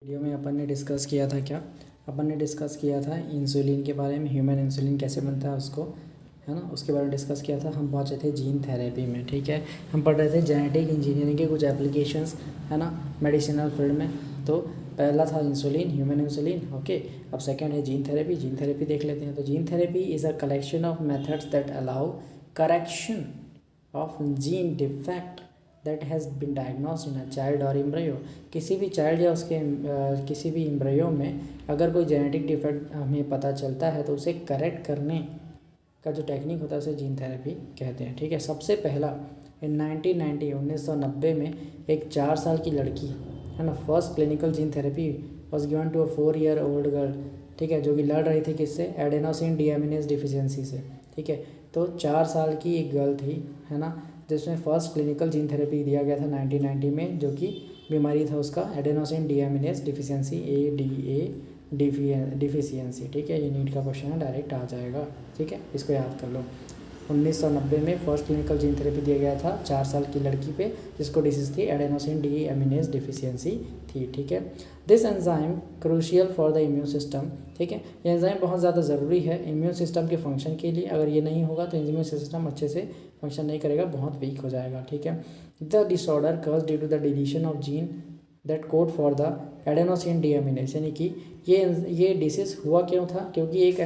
Video में अपन ने discuss किया था क्या? अपन ने डिस्कस किया था इंसुलिन के बारे में, ह्यूमन इंसुलिन कैसे बनता है उसको, है ना, उसके बारे में डिस्कस किया था। हम पहुंचे थे जीन थेरेपी में, ठीक है। हम पढ़ रहे थे जेनेटिक इंजीनियरिंग के कुछ एप्लीकेशंस, है ना, मेडिसिनल फील्ड में। तो पहला था इंसुलिन, ह्यूमन इंसुलिन, ओके। अब सेकंड है जीन थेरेपी। जीन थेरेपी देख लेते हैं। तो gene therapy is a collection of methods that allow correction of gene defect that has been diagnosed in a child और एम्ब्रियो। किसी भी चाइल्ड या उसके किसी भी एम्ब्रियो में अगर कोई जेनेटिक डिफेक्ट हमें पता चलता है तो उसे करेक्ट करने का जो टेक्निक होता है उसे जीन थेरेपी कहते हैं, ठीक है। सबसे पहला इन 1990 में एक 4 साल की लड़की, है ना, first clinical gene therapy was given to a 4 year old girl, ठीक है, जो कि लड़ रही थी किससे? एडेनोसिन डीएमिनेज डिफिशियंसी से, ठीक है। तो 4 साल की एक गर्ल थी, है ना, जिसमें फर्स्ट क्लिनिकल जीन थेरेपी दिया गया था 1990 में, जो कि बीमारी था उसका एडेनोसिन डीएमिनेज डिफिशियंसी, डिफिशियंसी, ठीक है। ये नीट का क्वेश्चन है, डायरेक्ट आ जाएगा, ठीक है, इसको याद कर लो। 1990 में फर्स्ट क्लिनिकल जीन थेरेपी दिया गया था 4 साल की लड़की पे, जिसको डिसीज थी एडेनोसिन डीएमिनेज डिफिशियंसी थी, ठीक है। This enzyme crucial for the immune system, ठीक है। ये एंजाइम बहुत ज़्यादा ज़रूरी है इम्यून सिस्टम के फंक्शन के लिए। अगर ये नहीं होगा तो इम्यून सिस्टम अच्छे से फंक्शन नहीं करेगा, बहुत वीक हो जाएगा, ठीक है। The disorder cause due to the deletion of gene that code for the adenosine deaminase, यानी कि ये डिसीज़ हुआ क्यों था? क्योंकि एक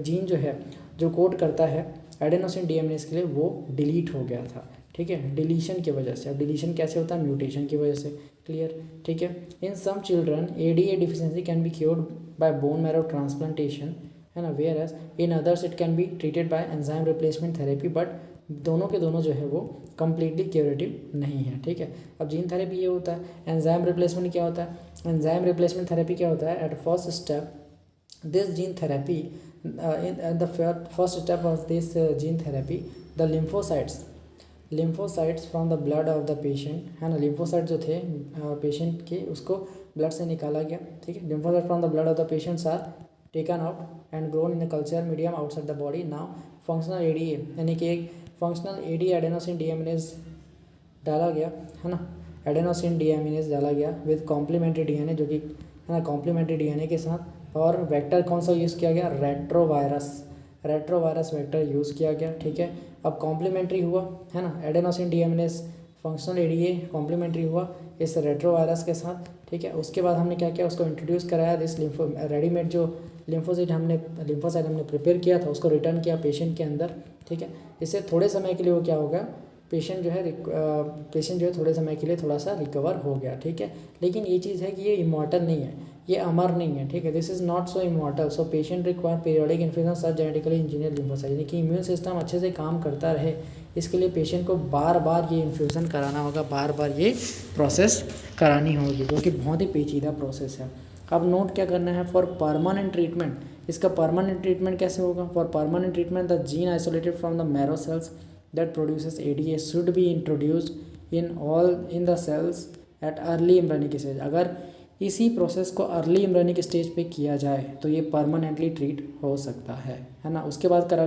जीन जो है जो कोड करता है एडेनोसिन डीएमिनेज के लिए, वो डिलीट हो गया था, ठीक है, डिलीशन की वजह से। अब डिलीशन कैसे होता है? म्यूटेशन की वजह से, क्लियर, ठीक है। In some children ADA deficiency can be cured by bone marrow transplantation, है ना, where as in others it can be treated by enzyme replacement therapy, but दोनों के दोनों जो है वो कम्प्लीटली क्यूरेटिव नहीं है, ठीक है। अब जीन थेरेपी ये होता है, एंजाइम रिप्लेसमेंट क्या होता है? एंजाइम रिप्लेसमेंट थेरेपी क्या होता है? At first step this gene therapy in the first step of this gene therapy, the lymphocytes from the blood of the patient, है ना, lymphocytes जो थे पेशेंट के, उसको ब्लड से निकाला गया, ठीक है। lymphocytes from the blood of the patients are taken out and grown in the culture medium outside the body. now functional ADA, यानी कि एक फंक्शनल ADA एडेनोसिन डीएमिनेज डाला गया, है ना, एडेनोसिन डीएमिनेज डाला गया विद कॉम्प्लीमेंट्री डीएनए, जो कि, है ना, कॉम्प्लीमेंट्री डीएनए के साथ। और वेक्टर कौन सा यूज़ किया गया? रेट्रोवायरस वेक्टर यूज़ किया गया, ठीक है। अब कॉम्प्लीमेंट्री हुआ, है ना, adenosine deaminase functional ADA complementary हुआ इस रेट्रोवायरस के साथ, ठीक है। उसके बाद हमने क्या किया? उसको इंट्रोड्यूस कराया, दिस रेडीमेड जो लिम्फोसाइट हमने प्रिपेयर किया था उसको रिटर्न किया पेशेंट के अंदर, ठीक है। इससे थोड़े समय के लिए वो क्या होगा, पेशेंट जो है थोड़े समय के लिए थोड़ा सा रिकवर हो गया, ठीक है। लेकिन ये चीज़ है कि ये इमॉर्टल नहीं है, ये अमर नहीं है, ठीक है। This is not so immortal, so patient require periodic infusion such genetically engineer lymphocyte, यानी कि इम्यून सिस्टम अच्छे से काम करता रहे, इसके लिए पेशेंट को बार बार ये इन्फ्यूज़न कराना होगा, बार बार ये प्रोसेस करानी होगी, जो कि बहुत ही पेचीदा प्रोसेस है। अब नोट क्या करना है? फॉर परमानेंट ट्रीटमेंट, इसका परमानेंट ट्रीटमेंट कैसे होगा? For permanent treatment the gene isolated from the marrow cells that produces ADA should be introduced in the cells at early embryonic stage. अगर इसी प्रोसेस को अर्ली एम्ब्रियोनिक स्टेज पे किया जाए तो ये परमानेंटली ट्रीट हो सकता है ना। उसके बाद करा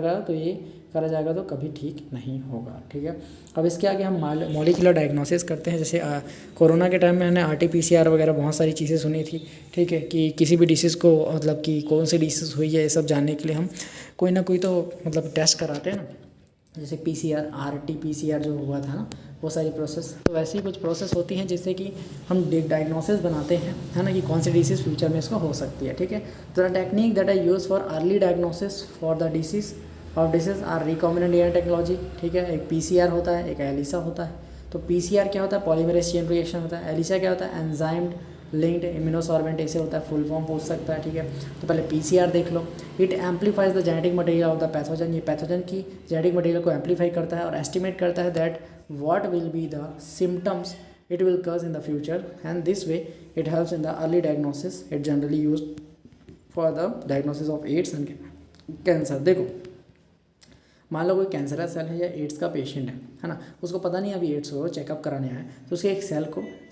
जाएगा तो कभी ठीक नहीं होगा, ठीक है। अब इसके आगे हम मॉलिक्यूलर डायग्नोसिस करते हैं। जैसे कोरोना के टाइम में हमने RT-PCR वगैरह बहुत सारी चीज़ें सुनी थी, ठीक है, कि किसी भी डिसीज़ को, मतलब कि कौन सी डिसीज़ हुई है, ये सब जानने के लिए हम कोई ना कोई तो मतलब टेस्ट कराते हैं ना, जैसे PCR, RT-PCR जो हुआ था ना, वो सारी प्रोसेस। तो वैसे ही कुछ प्रोसेस होती हैं जिससे कि हम डायग्नोसिस बनाते हैं, है ना, कि कौन सी डिसीज़ फ्यूचर में इसको हो सकती है, ठीक है। तो the technique that I use for early diagnosis for the disease are recombinant DNA technology, ठीक है। एक PCR होता है, एक ELISA होता है। तो PCR क्या होता है? पॉलीमरेज चेन रिएक्शन होता है। ELISA क्या होता है? एंजाइम्ड लिंक्ड इम्यूनोसॉर्बेंट, ऐसे होता है, फुल फॉर्म पूछ सकता है, ठीक है। तो पहले PCR देख लो। It amplifies the genetic material of the pathogen, ये पैथोजन की जेनेटिक मटेरियल को एम्पलीफाई करता है और एस्टिमेट करता है that what will be the symptoms it will cause in the future, and this way it helps in the early diagnosis. It generally used for the diagnosis of AIDS and cancer. देखो मान लो कोई cancerous cell है या ads का patient है ना, उसको पता नहीं अभी एड्स हो, चेकअप कराने आए, तो उसके एक सेल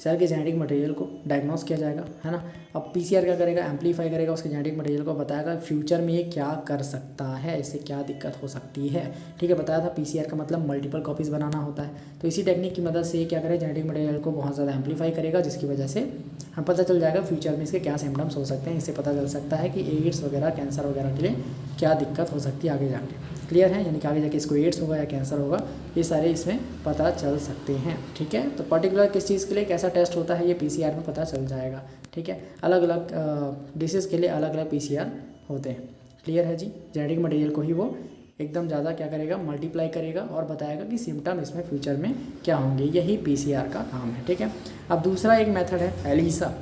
के जेनेटिक मटेरियल को डायग्नोस किया जाएगा, है ना। अब पीसीआर क्या करेगा, एम्पलीफाई करेगा उसके जेनेटिक मटेरियल को, बताएगा फ्यूचर में ये क्या कर सकता है, इससे क्या दिक्कत हो सकती है, ठीक है। बताया था पीसीआर का मतलब मल्टीपल कॉपीज़ बनाना होता है। तो इसी टेक्निक की मदद से क्या करें, जेनेटिक मटेरियल को बहुत ज़्यादा एम्पलीफाई करेगा, जिसकी वजह से हम पता चल जाएगा फ्यूचर में इसके क्या सिम्टम्स हो सकते हैं। इससे पता चल सकता है कि एड्स वगैरह, कैंसर वगैरह के लिए क्या दिक्कत हो सकती है आगे जाके। क्लियर है, यानी कि आगे जाके इसको एड्स होगा या कैंसर होगा, ये सारे इसमें पता चल सकते हैं, ठीक है। तो पर्टिकुलर किस चीज़ के लिए कैसा टेस्ट होता है, ये पीसीआर में पता चल जाएगा, ठीक है। अलग अलग डिसीज़ के लिए अलग अलग पीसीआर होते हैं। क्लियर है जी। जेनेटिक मटेरियल को ही वो एकदम ज़्यादा क्या करेगा, मल्टीप्लाई करेगा और बताएगा कि सिम्टम इसमें फ्यूचर में क्या होंगे, यही पीसीआर का काम है, ठीक है। अब दूसरा एक मेथड है एलिसा।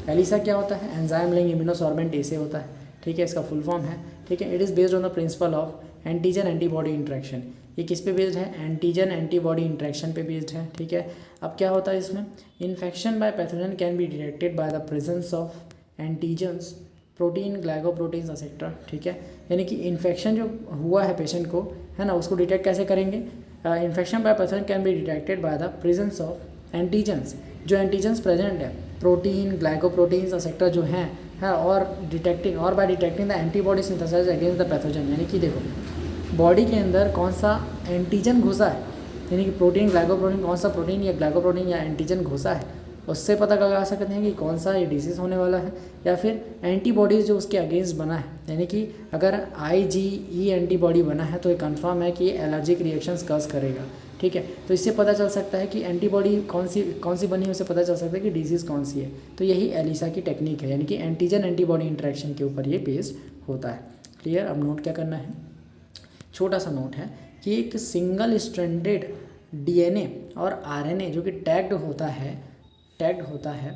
एलिसा क्या होता है, एंजाइम लिंक इम्यूनोसॉर्बेंट ऐसे होता है, ठीक है, इसका फुल फॉर्म है, ठीक है। It is based on the principle of antigen antibody interaction. ये किस पे बेस्ड है, एंटीजन एंटीबॉडी इंट्रैक्शन पे बेस्ड है, ठीक है। अब क्या होता है इसमें, infection by pathogen can be detected by the presence of antigens, protein, glycoproteins etcetera, ठीक है। यानी कि इन्फेक्शन जो हुआ है पेशेंट को, है ना, उसको डिटेक्ट कैसे करेंगे, infection by pathogen can be detected by the presence of antigens, जो एंटीजन्स प्रेजेंट है, प्रोटीन, ग्लाइकोप्रोटीन्स एक्सेट्रा जो हैं, है, और by detecting the antibody synthesize against the pathogen. यानी कि देखो बॉडी के अंदर कौन सा एंटीजन घुसा है, यानी कि प्रोटीन, ग्लाइकोप्रोटीन, कौन सा प्रोटीन या ग्लाइकोप्रोटीन या एंटीजन घुसा है, उससे पता लगा सकते हैं कि कौन सा ये डिसीज़ होने वाला है, या फिर एंटीबॉडीज़ जो उसके अगेंस्ट बना है। यानी कि अगर IgE एंटीबॉडी बना है तो ये कंफर्म है कि ये एलर्जिक रिएक्शंस कॉज करेगा, ठीक है। तो इससे पता चल सकता है कि एंटीबॉडी कौन सी बनी है, उससे पता चल सकता है कि डिजीज़ कौन सी है। तो यही एलिसा की टेक्निक है, यानी कि एंटीजन एंटीबॉडी इंटरेक्शन के ऊपर ये बेस्ड होता है। क्लियर। अब नोट क्या करना है, छोटा सा नोट है कि एक सिंगल स्ट्रैंडेड DNA और RNA जो कि टैग्ड होता है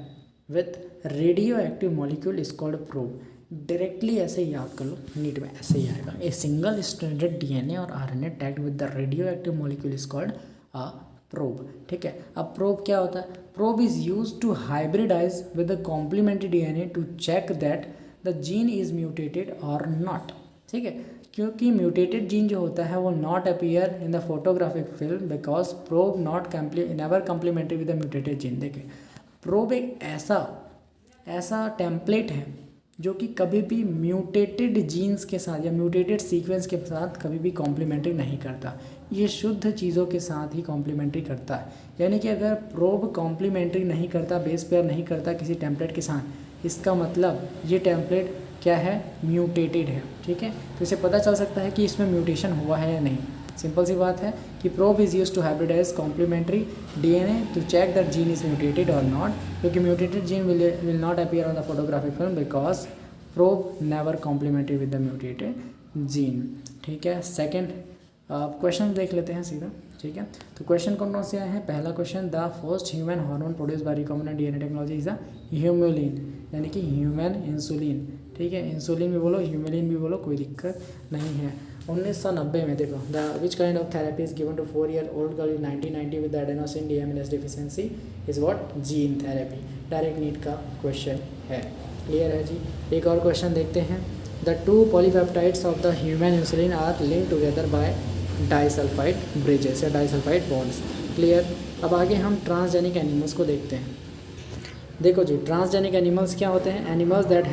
with radio active molecule is called probe. Directly ऐसे ही याद कर लो, नीट में ऐसे ही आएगा, ए सिंगल स्ट्रैंडेड DNA और RNA tagged with the radio active molecule is called a probe, ठीक है। अब प्रोब क्या होता है, probe is use to hybridize with the complementary DNA to check that the gene is mutated और not, ठीक है। क्योंकि म्यूटेटेड जीन जो होता है वो not appear in the photographic film because probe never complementary with the mutated gene. देखिए probe एक ऐसा टेम्पलेट है जो कि कभी भी म्यूटेटेड जीन्स के साथ या म्यूटेटेड सीक्वेंस के साथ कभी भी कॉम्प्लीमेंट्री नहीं करता, ये शुद्ध चीज़ों के साथ ही कॉम्प्लीमेंट्री करता है। यानी कि अगर प्रोब कॉम्प्लीमेंट्री नहीं करता, बेस पेयर नहीं करता किसी टेम्पलेट के साथ, इसका मतलब ये टेम्पलेट क्या है, म्यूटेटेड है, ठीक है। तो इसे पता चल सकता है कि इसमें म्यूटेशन हुआ है या नहीं। सिंपल सी बात है कि probe is use to hybridize complementary DNA to check that gene is mutated और नॉट, क्योंकि mutated gene will not appear on the photographic film because probe never complementary with the mutated gene, ठीक है। Second question देख लेते हैं सीधा, ठीक है। तो क्वेश्चन कौन से आए हैं, पहला question, the first human hormone produce by recombinant DNA technology is the Humulin, यानी कि ह्यूमन इंसुलिन, ठीक है। इंसुलिन भी बोलो, ह्यूमुलिन भी बोलो, कोई दिक्कत नहीं है। 1990 में देखो, the which kind of therapy is given to 4-year-old girl in 1990 with adenosine deaminase deficiency is what, gene therapy. Direct NEET का क्वेश्चन है। क्लियर है जी। एक और क्वेश्चन देखते हैं, the 2 polypeptides of the human insulin are linked together by disulphide bridges या disulphide bonds. Clear. अब आगे हम ट्रांसजेनिक एनिमल्स को देखते हैं। देखो जी, ट्रांसजेनिक एनिमल्स क्या होते हैं, animals that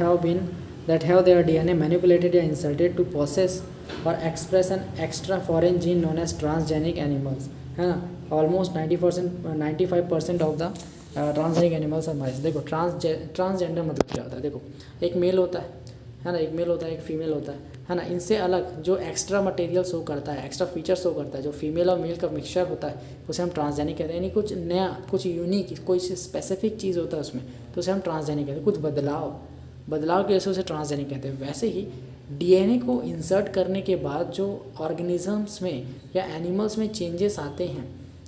have their DNA manipulated या इंसर्टेड टू प्रोसेस और express an extra foreign gene known as transgenic animals, है ना। Almost 95% of the transgenic animals are mice. देखो ट्रांसजेंडर मतलब क्या होता है, देखो एक मेल होता है ना, एक मेल होता है, एक फीमेल होता है ना। इनसे अलग जो एक्स्ट्रा मटेरियल शो करता है, एक्स्ट्रा फीचर शो करता है, जो फीमेल और मेल का मिक्सचर होता है, उसे हम ट्रांसजेनिक कहते हैं। यानी कुछ नया, कुछ यूनिक, कोई स्पेसिफिक चीज़ होता है उसमें, तो उसे हम ट्रांसजेनिक कहते हैं। कुछ बदलाव की वजह से उसे ट्रांसजेनिक कहते हैं। वैसे ही DNA को इंसर्ट करने के बाद जो ऑर्गेनिजम्स में या एनिमल्स में चेंजेस आते हैं,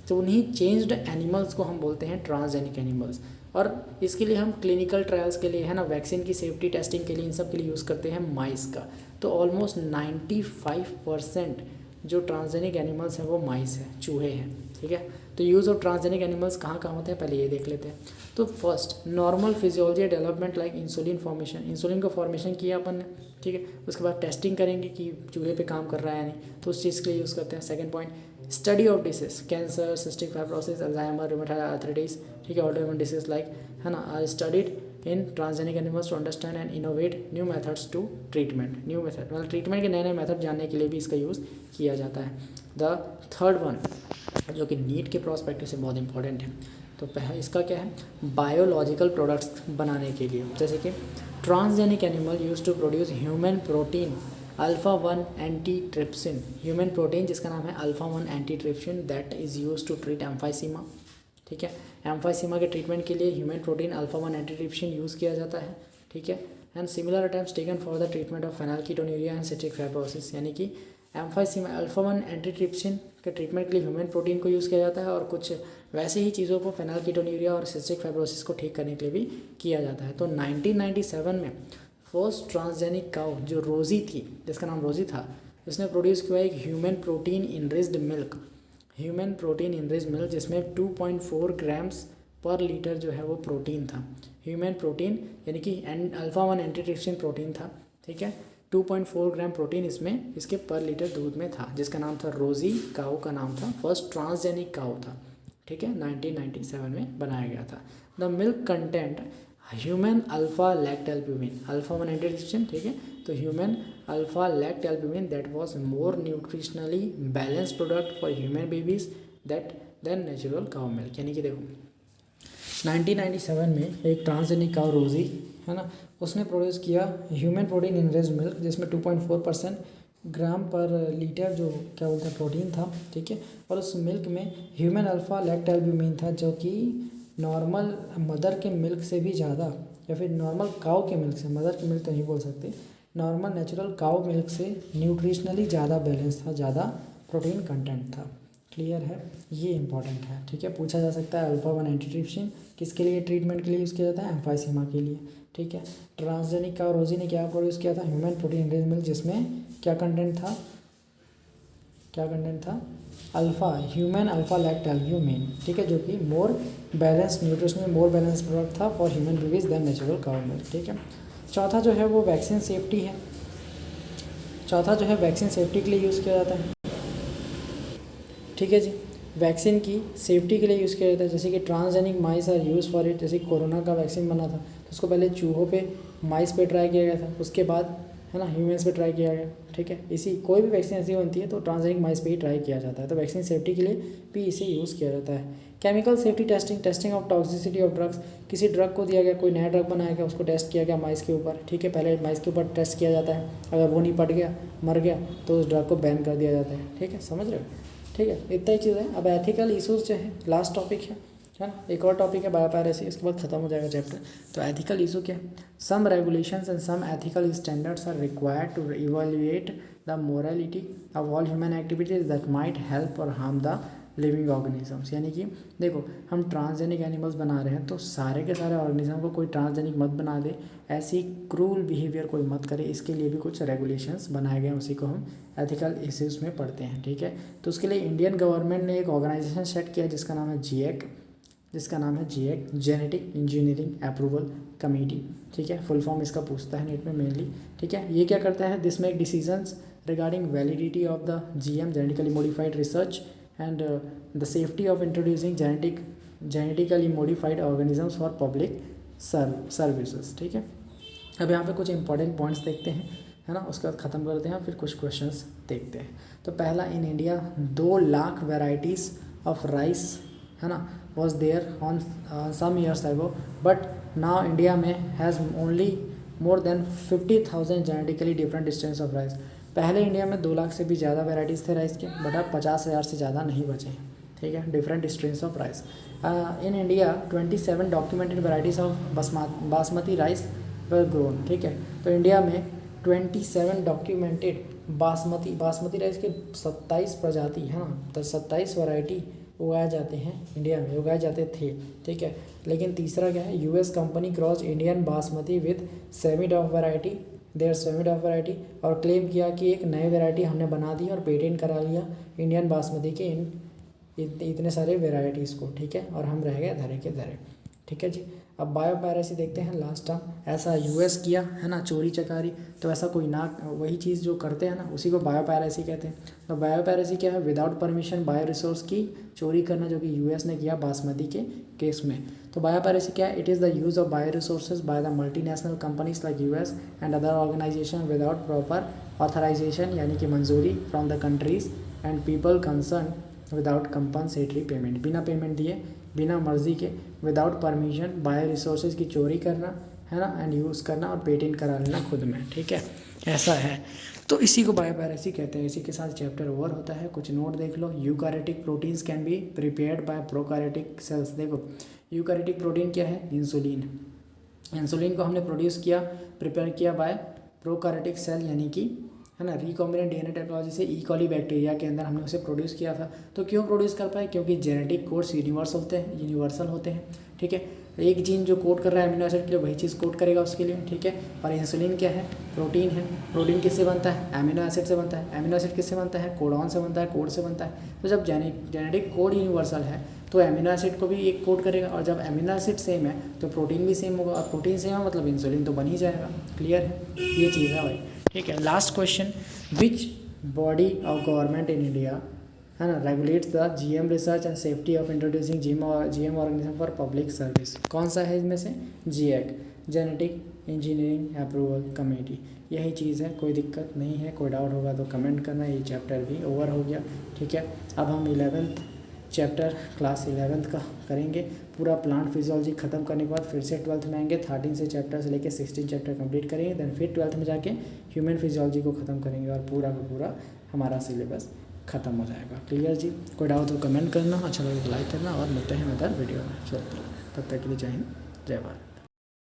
तो उन्हीं चेंज्ड एनिमल्स को हम बोलते हैं ट्रांसजेनिक एनिमल्स। और इसके लिए हम क्लिनिकल ट्रायल्स के लिए, है ना, वैक्सीन की सेफ्टी टेस्टिंग के लिए, इन सब के लिए यूज़ करते हैं माइस का। तो ऑलमोस्ट 95% जो ट्रांसजेनिक एनिमल्स हैं वो माइस है, चूहे हैं, ठीक है। तो यूज़ ऑफ ट्रांसजेनिक एनिमल्स कहाँ कहाँ होते हैं पहले ये देख लेते हैं। तो first normal physiology development like insulin formation, insulin को फॉर्मेशन किया अपन ने, ठीक है। उसके बाद टेस्टिंग करेंगे कि चूहे पे काम कर रहा है या नहीं, तो उस चीज़ के लिए यूज़ करते हैं। Second point study of disease, cancer, cystic fibrosis, Alzheimer, rheumatoid arthritis, ठीक है, ऑटोइम्यून डिसीज लाइक, है ना, are studied in transgenic animals to understand and innovate new methods to treatment, new method मतलब ट्रीटमेंट के नए नए मेथड जानने के लिए भी इसका यूज़ किया जाता है। द थर्ड वन जो कि नीट के प्रोस्पेक्टिव से बहुत इंपॉर्टेंट है, तो इसका क्या है, बायोलॉजिकल प्रोडक्ट्स बनाने के लिए, जैसे कि transgenic animal use to produce human protein alpha 1 antitrypsin, human protein जिसका नाम है alpha 1 antitrypsin that is use to treat emphysema, ठीक है। एम्फाइसीमा के ट्रीटमेंट के लिए human protein alpha 1 antitrypsin use किया जाता है, ठीक है। And similar attempts taken for the treatment of phenylketonuria and cystic fibrosis, यानी कि एम्फाइसीमा अल्फा 1 एंटीट्रिप्सिन के ट्रीटमेंट के लिए ह्यूमन प्रोटीन को यूज़ किया जाता है, और कुछ वैसे ही चीज़ों को फेनिलकीटोन्यूरिया और सिस्टिक फाइब्रोसिस को ठीक करने के लिए भी किया जाता है। तो 1997 में फर्स्ट ट्रांसजेनिक काउ जो रोजी थी, जिसका नाम रोजी था, इसने प्रोड्यूस किया एक human protein enriched milk, human protein enriched milk जिसमें 2.4 ग्राम्स पर लीटर जो है वो प्रोटीन था, ह्यूमन प्रोटीन यानी कि अल्फा 1 एंटीट्रिप्सिन प्रोटीन था, ठीक है। 2.4 ग्राम प्रोटीन इसमें इसके पर लीटर दूध में था, जिसका नाम था रोजी, काऊ का नाम था, फर्स्ट ट्रांसजेनिक काऊ था, ठीक है, 1997 में बनाया गया था। The milk content human alpha lactalbumin, alpha 1 antitrypsin, ठीक है, तो human alpha lactalbumin that was more nutritionally balance product for human babies that than natural cow milk, यानी कि देखो 1997 में एक ट्रांसजेनिक काऊ रोजी, है ना, उसने प्रोड्यूस किया ह्यूमन प्रोटीन इनरिच्ड मिल्क जिसमें 2.4% ग्राम पर लीटर जो क्या बोलते हैं प्रोटीन था, ठीक है। और उस मिल्क में ह्यूमन अल्फा लैक्टोल्ब्यूमिन था जो कि नॉर्मल मदर के मिल्क से भी ज़्यादा, या फिर नॉर्मल काऊ के मिल्क से, मदर के मिल्क तो नहीं बोल सकते, नॉर्मल नेचुरल काऊ मिल्क से न्यूट्रिशनली ज़्यादा बैलेंस था, ज़्यादा प्रोटीन कंटेंट था। क्लियर है, ये इंपॉर्टेंट है, ठीक है। पूछा जा सकता है अल्फा 1 एंटीट्रिप्सिन किसके लिए ट्रीटमेंट के लिए यूज़ किया जाता है, एम्फाइसीमा के लिए, ठीक है। ट्रांसजेनिक काऊ रोजी ने क्या प्रोड्यूस किया था, ह्यूमन प्रोटीन इनरिच्ड मिल्क जिसमें क्या कंटेंट था, क्या कंटेंट था, ह्यूमन अल्फा लैक्टोल्ब्यूमिन, ठीक है, जो कि more balance, nutritional more balance product था for human babies than natural cow milk, ठीक है। चौथा जो है वो वैक्सीन सेफ्टी है, चौथा जो है वैक्सीन सेफ्टी के लिए यूज़ किया जाता है, ठीक है जी। वैक्सीन की सेफ्टी के लिए यूज़ किया जाता है, जैसे कि transgenic mice are use for it, जैसे कोरोना का वैक्सीन बना था तो उसको पहले चूहों पे, माइस पे ट्राई किया गया था, उसके बाद है ना ह्यूमन्स पे ट्राई किया गया, ठीक है। इसी कोई भी वैक्सीन ऐसी बनती है तो ट्रांसजेनिक माइस पे ही ट्राई किया जाता है, तो वैक्सीन सेफ्टी के लिए भी इसे यूज़ किया जाता है। Chemical safety testing, testing of toxicity of drugs, किसी ड्रग को दिया गया, कोई नया ड्रग बनाया गया, उसको टेस्ट किया गया माइस के ऊपर, ठीक है, पहले माइस के ऊपर टेस्ट किया जाता है, अगर वो नहीं पट गया, मर गया, तो उस ड्रग को बैन कर दिया जाता है, ठीक है, समझ रहे हो, ठीक है। इतना ही चीज़ है। अब एथिकल इशूज़ जो है लास्ट टॉपिक है ना, एक और टॉपिक है बायोपायरेसी, इसके बाद खत्म हो जाएगा चैप्टर। तो एथिकल इशू क्या है, some regulations and some ethical standards are required to evaluate the morality of all human activities that might help और हार्म द लिविंग ऑर्गेनिजम्स, यानी कि देखो हम ट्रांसजेनिक एनिमल्स बना रहे हैं तो सारे के सारे ऑर्गेनिज्म को कोई ट्रांसजेनिक मत बना दे, ऐसी क्रूल बिहेवियर कोई मत करे, इसके लिए भी कुछ रेगुलेशंस बनाए गए हैं, उसी को हम एथिकल इश्यूज़ में पढ़ते हैं, ठीक है। तो उसके लिए इंडियन गवर्नमेंट ने एक ऑर्गेनाइजेशन सेट किया जिसका नाम है जीएक, जेनेटिक इंजीनियरिंग अप्रूवल कमेटी, ठीक है, फुल फॉर्म इसका पूछता है नीट में मेनली, ठीक है। ये क्या करता है, this make decisions regarding validity of the GM genetically modified research and the safety of introducing genetically modified organisms for public services, ठीक है। अब यहाँ पे कुछ इंपॉर्टेंट पॉइंट्स देखते हैं, है ना, उसके बाद ख़त्म करते हैं, फिर कुछ क्वेश्चंस देखते हैं। तो पहला, in India 2 lakh varieties of rice, है ना, was there on some years ago, but now India में has only more than 50,000 genetically different strains of rice. पहले इंडिया में 2 लाख से भी ज़्यादा वेराइटीज़ थे राइस के, बट अब 50,000 से ज़्यादा नहीं बचे हैं, ठीक है, different strains of rice. In India 27 documented varieties of basmati rice were grown, ठीक है। तो इंडिया में 27 डॉक्यूमेंटेड बासमती राइस के 27 प्रजाति, है ना, तो 27 वैरायटी उगाए जाते हैं इंडिया में, उगाए जाते थे, ठीक है। लेकिन तीसरा क्या है, US company cross Indian basmati with semi डॉफ variety और क्लेम किया कि एक नई वैरायटी हमने बना दी और पेटेंट करा लिया इंडियन बासमती के इन इतने सारे वेराइटीज़ को, ठीक है, और हम रह गए धरे के धरे, ठीक है जी। अब बायो पायरेसी देखते हैं लास्ट टर्म, ऐसा यूएस किया है ना, चोरी चकारी, तो ऐसा कोई ना, वही चीज़ जो करते हैं ना उसी को बायो पायरेसी कहते हैं। तो बायो पायरेसी क्या है, विदाउट परमिशन बायो रिसोर्स की चोरी करना, जो कि यूएस ने किया बासमती के केस में। तो बायो पायरेसी क्या है, it is the use of bio resources by the multinational companies like US and other organisation without proper authorisation, यानी कि मंजूरी from the countries and people concern without compensatory payment, बिना payment दिए, बिना मर्जी के, विदाउट परमिशन बायो रिसोर्सेज की चोरी करना, है ना, एंड यूज़ करना और पेटेंट करा लेना खुद में, ठीक है, ऐसा है। तो इसी को बायो पायरेसी कहते हैं। इसी के साथ चैप्टर ओवर होता है। कुछ नोट देख लो, eukaryotic proteins can be prepared by prokaryotic cells. देखो यूकैरियोटिक प्रोटीन क्या है, इंसुलिन। इंसुलिन को हमने प्रोड्यूस किया, प्रिपेयर किया बाय प्रोकैरियोटिक सेल, यानी कि, है ना, रिकॉम्बिनेंट डीएनए टेक्नोलॉजी से ई कॉली बैक्टीरिया के अंदर हमने उसे प्रोड्यूस किया था। तो क्यों प्रोड्यूस कर पाए, क्योंकि जेनेटिक कोड्स यूनिवर्सल होते हैं, ठीक है। एक जीन जो कोड कर रहा है अमीनो एसिड के लिए, वही चीज़ कोड करेगा उसके लिए, ठीक है। और इंसुलिन क्या है, प्रोटीन है। प्रोटीन किससे बनता है, अमीनो एसिड से बनता है। अमीनो एसिड किससे बनता है, कोडॉन से बनता है, कोड से बनता है। तो जब जेनेटिक कोड यूनिवर्सल है तो अमीनो एसिड को भी एक कोड करेगा, और जब अमीनो एसिड सेम है तो प्रोटीन भी सेम होगा, और प्रोटीन सेम है मतलब इंसुलिन तो बन ही जाएगा। क्लियर है, ये चीज़ है भाई, ठीक है। Last question, which body of government in India, है ना, regulates the GM research and safety of introducing GM organism for public service. कौन सा है इसमें से, जीएक, जेनेटिक इंजीनियरिंग अप्रूवल कमेटी। यही चीज़ है, कोई दिक्कत नहीं है। कोई डाउट होगा तो कमेंट करना। ये चैप्टर भी ओवर हो गया, ठीक है। अब हम 11th चैप्टर क्लास 11th का करेंगे। पूरा प्लांट फिजियोलॉजी खत्म करने के बाद फिर से 12th में आएंगे। 13 से चैप्टर से लेके 16 चैप्टर कंप्लीट करेंगे। देन फिर 12th में जाके ह्यूमन फिजियोलॉजी को ख़त्म करेंगे, और पूरा का पूरा हमारा सिलेबस ख़त्म हो जाएगा। क्लियर जी, कोई डाउट तो कमेंट करना, अच्छा लगे तो लाइक करना, और मिलते हैं अदर वीडियो में। चलो तब तक के लिए जय हिंद, जय भारत।